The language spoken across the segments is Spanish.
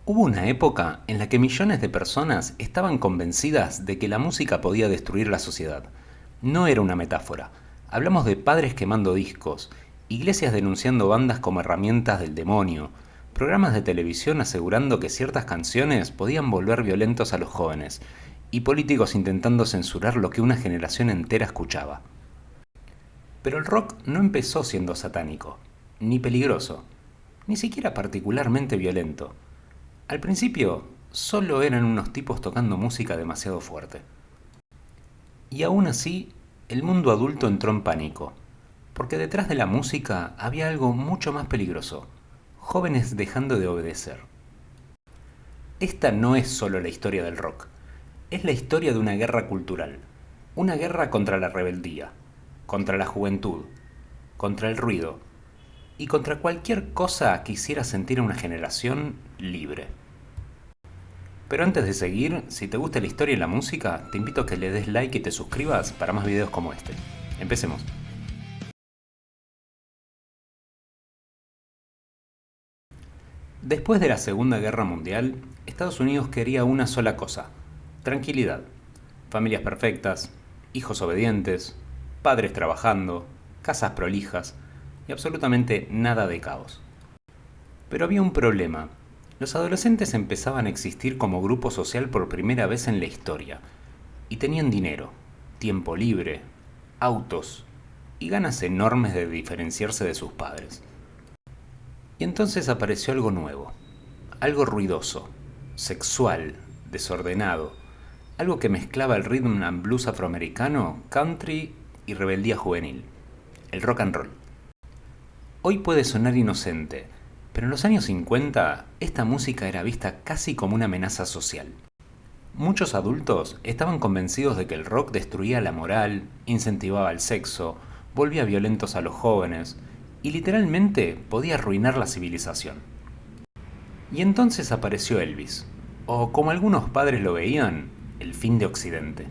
Hubo una época en la que millones de personas estaban convencidas de que la música podía destruir la sociedad. No era una metáfora. Hablamos de padres quemando discos, iglesias denunciando bandas como herramientas del demonio, programas de televisión asegurando que ciertas canciones podían volver violentos a los jóvenes, y políticos intentando censurar lo que una generación entera escuchaba. Pero el rock no empezó siendo satánico, ni peligroso, ni siquiera particularmente violento. Al principio, solo eran unos tipos tocando música demasiado fuerte. Y aún así, el mundo adulto entró en pánico, porque detrás de la música había algo mucho más peligroso: jóvenes dejando de obedecer. Esta no es solo la historia del rock, es la historia de una guerra cultural, una guerra contra la rebeldía, contra la juventud, contra el ruido y contra cualquier cosa que hiciera sentir a una generación libre. Pero antes de seguir, si te gusta la historia y la música, te invito a que le des like y te suscribas para más videos como este. Empecemos. Después de la Segunda Guerra Mundial, Estados Unidos quería una sola cosa: tranquilidad. Familias perfectas, hijos obedientes, padres trabajando, casas prolijas y absolutamente nada de caos. Pero había un problema. Los adolescentes empezaban a existir como grupo social por primera vez en la historia, y tenían dinero, tiempo libre, autos y ganas enormes de diferenciarse de sus padres. Y entonces apareció algo nuevo, algo ruidoso, sexual, desordenado, algo que mezclaba el rhythm and blues afroamericano, country y rebeldía juvenil: el rock and roll. Hoy puede sonar inocente, pero en los años 50 esta música era vista casi como una amenaza social. Muchos adultos estaban convencidos de que el rock destruía la moral, incentivaba el sexo, volvía violentos a los jóvenes y literalmente podía arruinar la civilización. Y entonces apareció Elvis, o como algunos padres lo veían, el fin de Occidente.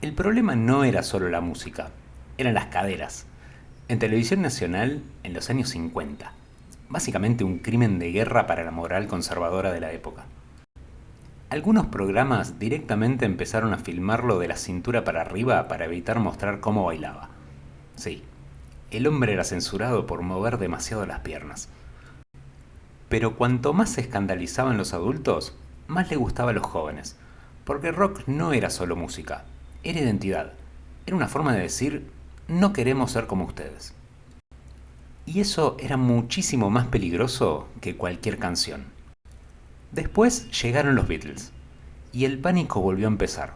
El problema no era solo la música, eran las caderas. En televisión nacional, en los años 50, básicamente un crimen de guerra para la moral conservadora de la época. Algunos programas directamente empezaron a filmarlo de la cintura para arriba para evitar mostrar cómo bailaba. Sí, el hombre era censurado por mover demasiado las piernas. Pero cuanto más se escandalizaban los adultos, más le gustaba a los jóvenes, porque el rock no era solo música, era identidad, era una forma de decir: no queremos ser como ustedes. Y eso era muchísimo más peligroso que cualquier canción. Después llegaron los Beatles, y el pánico volvió a empezar.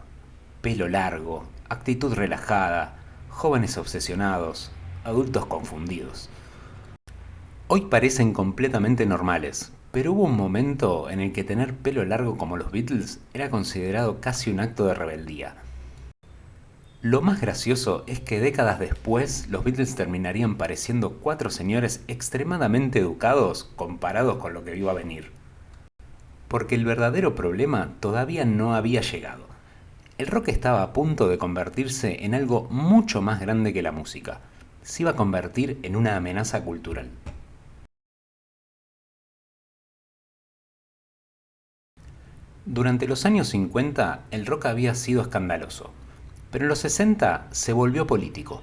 Pelo largo, actitud relajada, jóvenes obsesionados, adultos confundidos. Hoy parecen completamente normales, pero hubo un momento en el que tener pelo largo como los Beatles era considerado casi un acto de rebeldía. Lo más gracioso es que décadas después los Beatles terminarían pareciendo cuatro señores extremadamente educados comparados con lo que iba a venir. Porque el verdadero problema todavía no había llegado. El rock estaba a punto de convertirse en algo mucho más grande que la música. Se iba a convertir en una amenaza cultural. Durante los años 50 el rock había sido escandaloso, pero en los 60 se volvió político.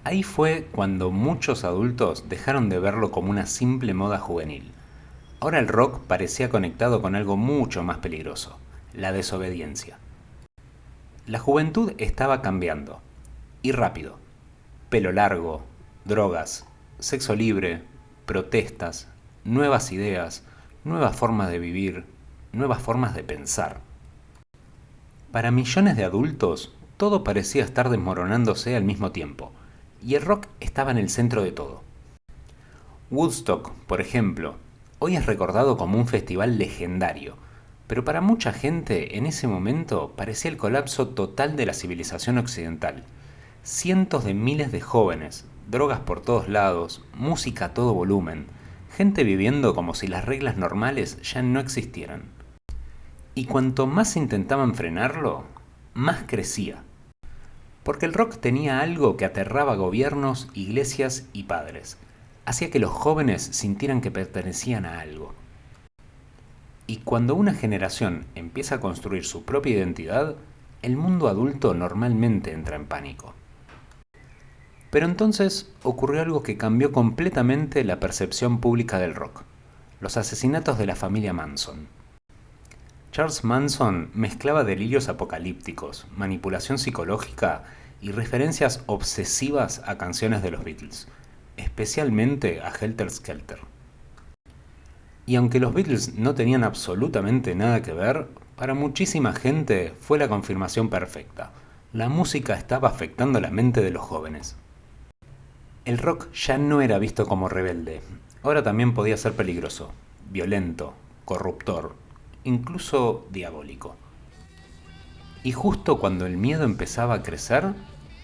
Ahí fue cuando muchos adultos dejaron de verlo como una simple moda juvenil. Ahora el rock parecía conectado con algo mucho más peligroso: la desobediencia. La juventud estaba cambiando, y rápido. Pelo largo, drogas, sexo libre, protestas, nuevas ideas, nuevas formas de vivir, nuevas formas de pensar. Para millones de adultos, todo parecía estar desmoronándose al mismo tiempo, y el rock estaba en el centro de todo. Woodstock, por ejemplo, hoy es recordado como un festival legendario, pero para mucha gente en ese momento parecía el colapso total de la civilización occidental. Cientos de miles de jóvenes, drogas por todos lados, música a todo volumen, gente viviendo como si las reglas normales ya no existieran. Y cuanto más intentaban frenarlo, más crecía. Porque el rock tenía algo que aterraba a gobiernos, iglesias y padres: hacía que los jóvenes sintieran que pertenecían a algo. Y cuando una generación empieza a construir su propia identidad, el mundo adulto normalmente entra en pánico. Pero entonces ocurrió algo que cambió completamente la percepción pública del rock: los asesinatos de la familia Manson. Charles Manson mezclaba delirios apocalípticos, manipulación psicológica y referencias obsesivas a canciones de los Beatles, especialmente a Helter Skelter. Y aunque los Beatles no tenían absolutamente nada que ver, para muchísima gente fue la confirmación perfecta. La música estaba afectando la mente de los jóvenes. El rock ya no era visto como rebelde, ahora también podía ser peligroso, violento, corruptor, incluso diabólico. Y justo cuando el miedo empezaba a crecer,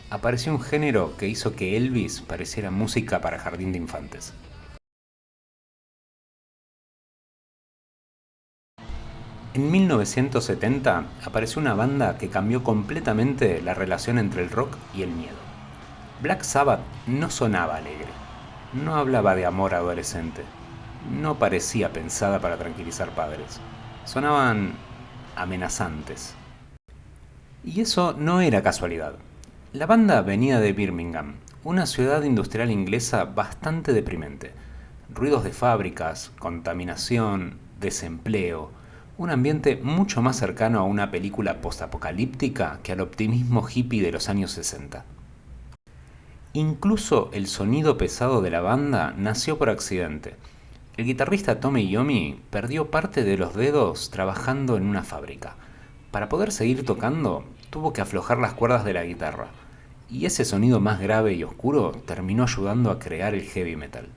apareció un género que hizo que Elvis pareciera música para jardín de infantes. En 1970 apareció una banda que cambió completamente la relación entre el rock y el miedo. Black Sabbath no sonaba alegre, no hablaba de amor adolescente, no parecía pensada para tranquilizar padres. Sonaban amenazantes. Y eso no era casualidad. La banda venía de Birmingham, una ciudad industrial inglesa bastante deprimente. Ruidos de fábricas, contaminación, desempleo, un ambiente mucho más cercano a una película postapocalíptica que al optimismo hippie de los años 60. Incluso el sonido pesado de la banda nació por accidente. El guitarrista Tommy Iommi perdió parte de los dedos trabajando en una fábrica. Para poder seguir tocando, tuvo que aflojar las cuerdas de la guitarra, y ese sonido más grave y oscuro terminó ayudando a crear el heavy metal.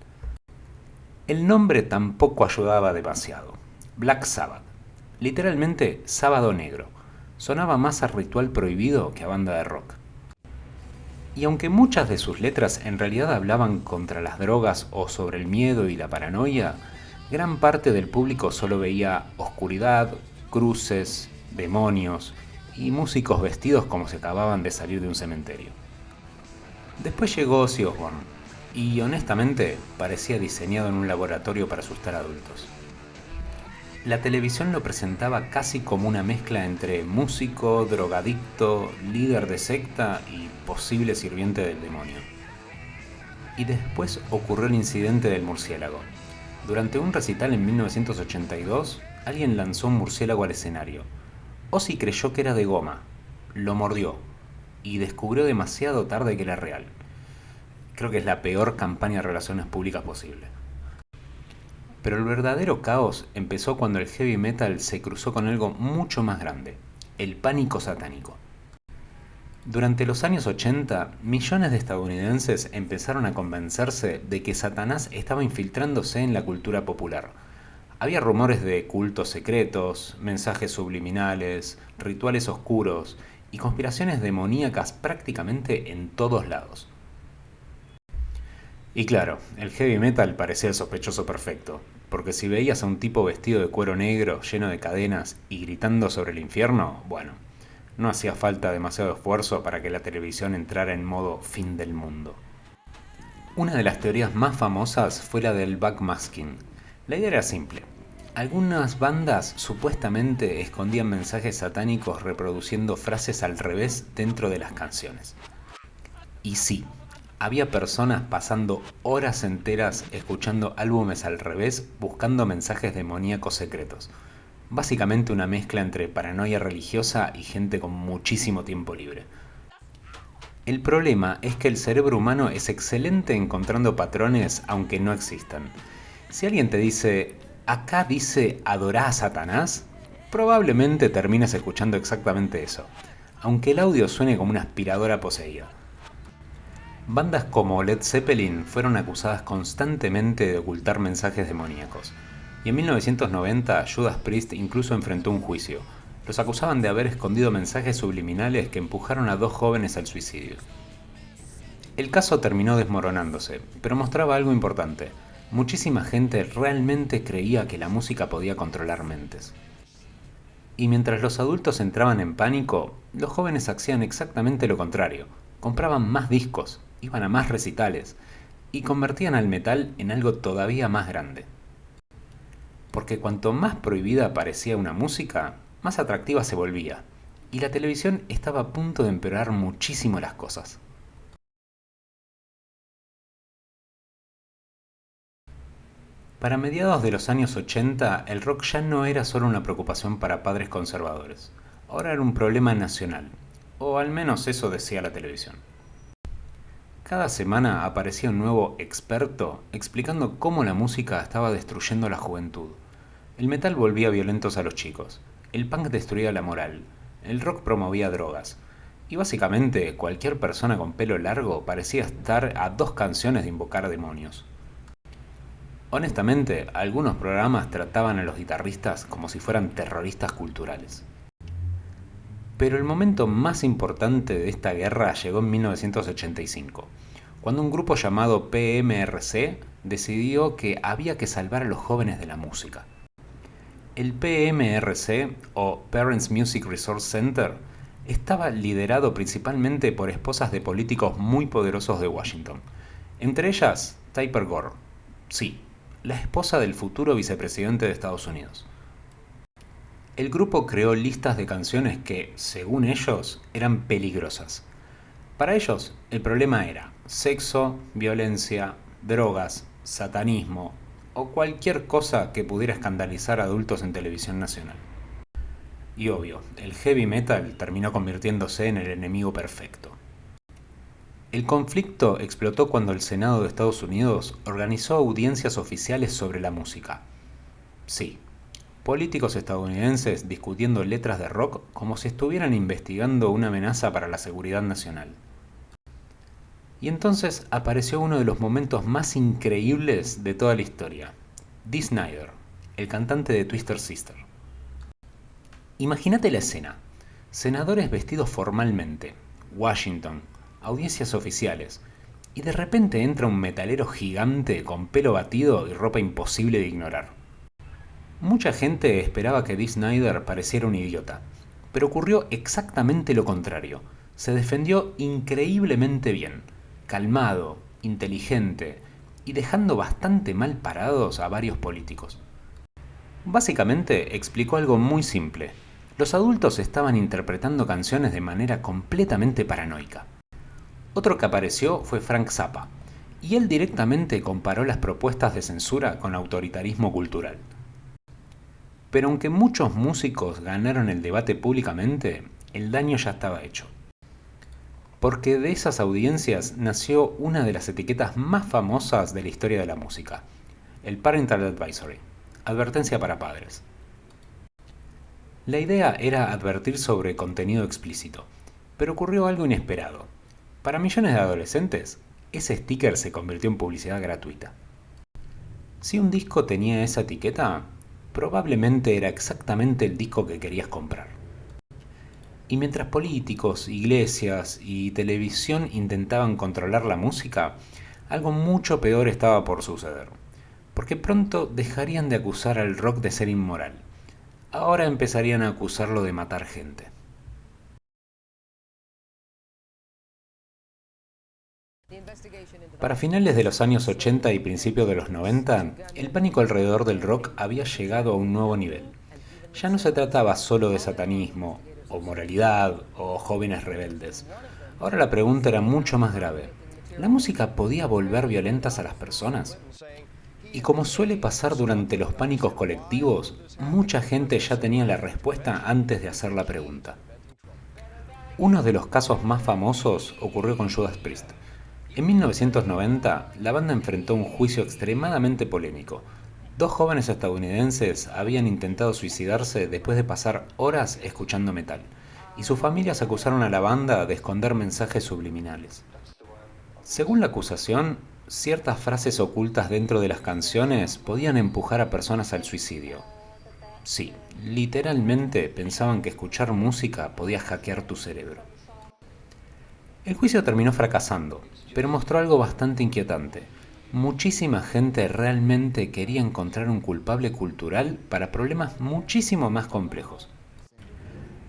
El nombre tampoco ayudaba demasiado. Black Sabbath, literalmente sábado negro, sonaba más a ritual prohibido que a banda de rock. Y aunque muchas de sus letras en realidad hablaban contra las drogas o sobre el miedo y la paranoia, gran parte del público solo veía oscuridad, cruces, demonios y músicos vestidos como si acababan de salir de un cementerio. Después llegó Ozzy Osbourne, y honestamente parecía diseñado en un laboratorio para asustar a adultos. La televisión lo presentaba casi como una mezcla entre músico, drogadicto, líder de secta y posible sirviente del demonio. Y después ocurrió el incidente del murciélago. Durante un recital en 1982, alguien lanzó un murciélago al escenario. Ozzy creyó que era de goma, lo mordió y descubrió demasiado tarde que era real. Creo que es la peor campaña de relaciones públicas posible. Pero el verdadero caos empezó cuando el heavy metal se cruzó con algo mucho más grande: el pánico satánico. Durante los años 80, millones de estadounidenses empezaron a convencerse de que Satanás estaba infiltrándose en la cultura popular. Había rumores de cultos secretos, mensajes subliminales, rituales oscuros y conspiraciones demoníacas prácticamente en todos lados. Y claro, el heavy metal parecía el sospechoso perfecto, porque si veías a un tipo vestido de cuero negro, lleno de cadenas y gritando sobre el infierno, bueno, no hacía falta demasiado esfuerzo para que la televisión entrara en modo fin del mundo. Una de las teorías más famosas fue la del backmasking. La idea era simple. Algunas bandas supuestamente escondían mensajes satánicos reproduciendo frases al revés dentro de las canciones. Y sí, había personas pasando horas enteras escuchando álbumes al revés buscando mensajes demoníacos secretos. Básicamente una mezcla entre paranoia religiosa y gente con muchísimo tiempo libre. El problema es que el cerebro humano es excelente encontrando patrones aunque no existan. Si alguien te dice, acá dice adorá a Satanás, probablemente termines escuchando exactamente eso, aunque el audio suene como una aspiradora poseída. Bandas como Led Zeppelin fueron acusadas constantemente de ocultar mensajes demoníacos, y en 1990 Judas Priest incluso enfrentó un juicio. Los acusaban de haber escondido mensajes subliminales que empujaron a dos jóvenes al suicidio. El caso terminó desmoronándose, pero mostraba algo importante. Muchísima gente realmente creía que la música podía controlar mentes. Y mientras los adultos entraban en pánico, los jóvenes hacían exactamente lo contrario. Compraban más discos, iban a más recitales, y convertían al metal en algo todavía más grande. Porque cuanto más prohibida parecía una música, más atractiva se volvía, y la televisión estaba a punto de empeorar muchísimo las cosas. Para mediados de los años 80, el rock ya no era solo una preocupación para padres conservadores, ahora era un problema nacional, o al menos eso decía la televisión. Cada semana aparecía un nuevo experto explicando cómo la música estaba destruyendo a la juventud. El metal volvía violentos a los chicos, el punk destruía la moral, el rock promovía drogas, y básicamente cualquier persona con pelo largo parecía estar a 2 canciones de invocar demonios. Honestamente, algunos programas trataban a los guitarristas como si fueran terroristas culturales. Pero el momento más importante de esta guerra llegó en 1985, cuando un grupo llamado PMRC decidió que había que salvar a los jóvenes de la música. El PMRC, o Parents Music Resource Center, estaba liderado principalmente por esposas de políticos muy poderosos de Washington, entre ellas Tipper Gore, sí, la esposa del futuro vicepresidente de Estados Unidos. El grupo creó listas de canciones que, según ellos, eran peligrosas. Para ellos, el problema era sexo, violencia, drogas, satanismo o cualquier cosa que pudiera escandalizar a adultos en televisión nacional. Y obvio, el heavy metal terminó convirtiéndose en el enemigo perfecto. El conflicto explotó cuando el Senado de Estados Unidos organizó audiencias oficiales sobre la música. Sí, políticos estadounidenses discutiendo letras de rock como si estuvieran investigando una amenaza para la seguridad nacional. Y entonces apareció uno de los momentos más increíbles de toda la historia. Dee Snider, el cantante de Twisted Sister. Imagínate la escena. Senadores vestidos formalmente, Washington, audiencias oficiales, y de repente entra un metalero gigante con pelo batido y ropa imposible de ignorar. Mucha gente esperaba que Dee Snider pareciera un idiota, pero ocurrió exactamente lo contrario. Se defendió increíblemente bien, calmado, inteligente y dejando bastante mal parados a varios políticos. Básicamente explicó algo muy simple. Los adultos estaban interpretando canciones de manera completamente paranoica. Otro que apareció fue Frank Zappa, y él directamente comparó las propuestas de censura con autoritarismo cultural. Pero aunque muchos músicos ganaron el debate públicamente, el daño ya estaba hecho. Porque de esas audiencias nació una de las etiquetas más famosas de la historia de la música, el Parental Advisory, advertencia para padres. La idea era advertir sobre contenido explícito, pero ocurrió algo inesperado. Para millones de adolescentes, ese sticker se convirtió en publicidad gratuita. Si un disco tenía esa etiqueta, probablemente era exactamente el disco que querías comprar. Y mientras políticos, iglesias y televisión intentaban controlar la música, algo mucho peor estaba por suceder. Porque pronto dejarían de acusar al rock de ser inmoral. Ahora empezarían a acusarlo de matar gente. Para finales de los años 80 y principios de los 90, el pánico alrededor del rock había llegado a un nuevo nivel. Ya no se trataba solo de satanismo, o moralidad, o jóvenes rebeldes. Ahora la pregunta era mucho más grave. ¿La música podía volver violentas a las personas? Y como suele pasar durante los pánicos colectivos, mucha gente ya tenía la respuesta antes de hacer la pregunta. Uno de los casos más famosos ocurrió con Judas Priest. En 1990, la banda enfrentó un juicio extremadamente polémico. 2 jóvenes estadounidenses habían intentado suicidarse después de pasar horas escuchando metal, y sus familias acusaron a la banda de esconder mensajes subliminales. Según la acusación, ciertas frases ocultas dentro de las canciones podían empujar a personas al suicidio. Sí, literalmente pensaban que escuchar música podía hackear tu cerebro. El juicio terminó fracasando, pero mostró algo bastante inquietante. Muchísima gente realmente quería encontrar un culpable cultural para problemas muchísimo más complejos.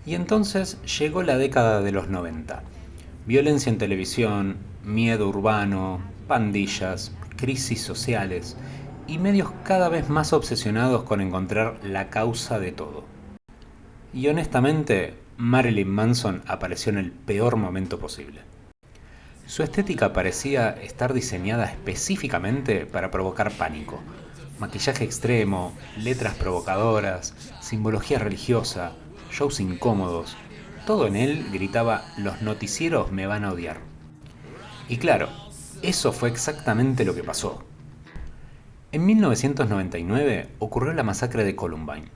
Y entonces llegó la década de los 90. Violencia en televisión, miedo urbano, pandillas, crisis sociales y medios cada vez más obsesionados con encontrar la causa de todo. Y honestamente, Marilyn Manson apareció en el peor momento posible. Su estética parecía estar diseñada específicamente para provocar pánico. Maquillaje extremo, letras provocadoras, simbología religiosa, shows incómodos. Todo en él gritaba: los noticieros me van a odiar. Y claro, eso fue exactamente lo que pasó. En 1999 ocurrió la masacre de Columbine,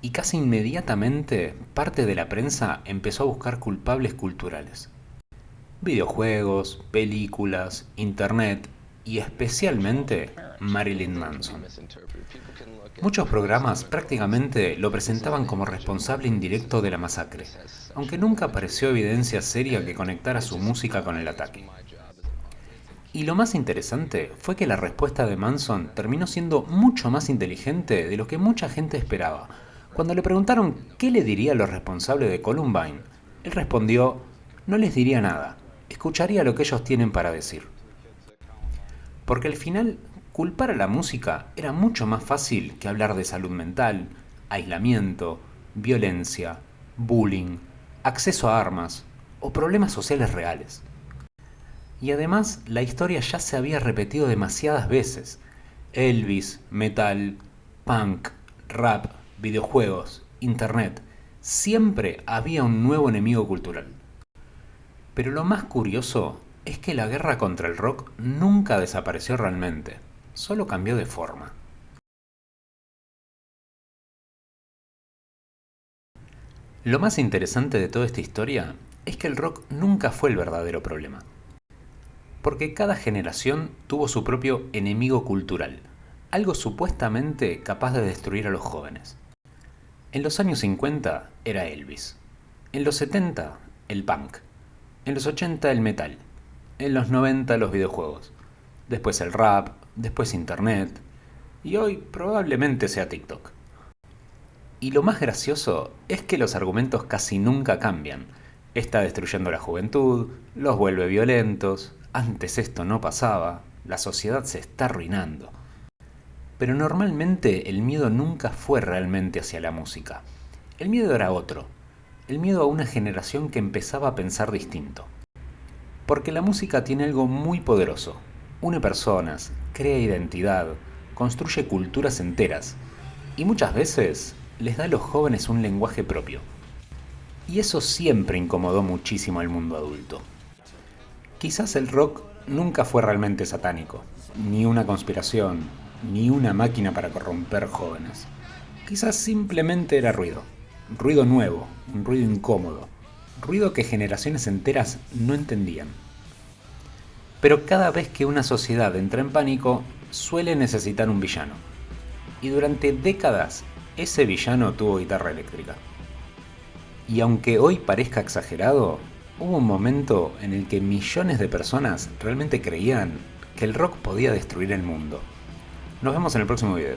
y casi inmediatamente parte de la prensa empezó a buscar culpables culturales. Videojuegos, películas, internet y especialmente Marilyn Manson. Muchos programas prácticamente lo presentaban como responsable indirecto de la masacre, aunque nunca apareció evidencia seria que conectara su música con el ataque. Y lo más interesante fue que la respuesta de Manson terminó siendo mucho más inteligente de lo que mucha gente esperaba. Cuando le preguntaron qué le diría a los responsables de Columbine, él respondió: no les diría nada, escucharía lo que ellos tienen para decir. Porque al final, culpar a la música era mucho más fácil que hablar de salud mental, aislamiento, violencia, bullying, acceso a armas o problemas sociales reales. Y además, la historia ya se había repetido demasiadas veces. Elvis, metal, punk, rap, videojuegos, internet. Siempre había un nuevo enemigo cultural. Pero lo más curioso es que la guerra contra el rock nunca desapareció realmente, solo cambió de forma. Lo más interesante de toda esta historia es que el rock nunca fue el verdadero problema. Porque cada generación tuvo su propio enemigo cultural, algo supuestamente capaz de destruir a los jóvenes. En los años 50 era Elvis, en los 70 el punk, en los 80 el metal, en los 90 los videojuegos, después el rap, después internet, y hoy probablemente sea TikTok. Y lo más gracioso es que los argumentos casi nunca cambian. Está destruyendo la juventud, los vuelve violentos, antes esto no pasaba, la sociedad se está arruinando. Pero normalmente el miedo nunca fue realmente hacia la música. El miedo era otro, el miedo a una generación que empezaba a pensar distinto. Porque la música tiene algo muy poderoso. Une personas, crea identidad, construye culturas enteras y muchas veces les da a los jóvenes un lenguaje propio. Y eso siempre incomodó muchísimo al mundo adulto. Quizás el rock nunca fue realmente satánico, ni una conspiración, ni una máquina para corromper jóvenes. Quizás simplemente era ruido. Ruido nuevo, un ruido incómodo. Ruido que generaciones enteras no entendían. Pero cada vez que una sociedad entra en pánico, suele necesitar un villano. Y durante décadas, ese villano tuvo guitarra eléctrica. Y aunque hoy parezca exagerado, hubo un momento en el que millones de personas realmente creían que el rock podía destruir el mundo. Nos vemos en el próximo video.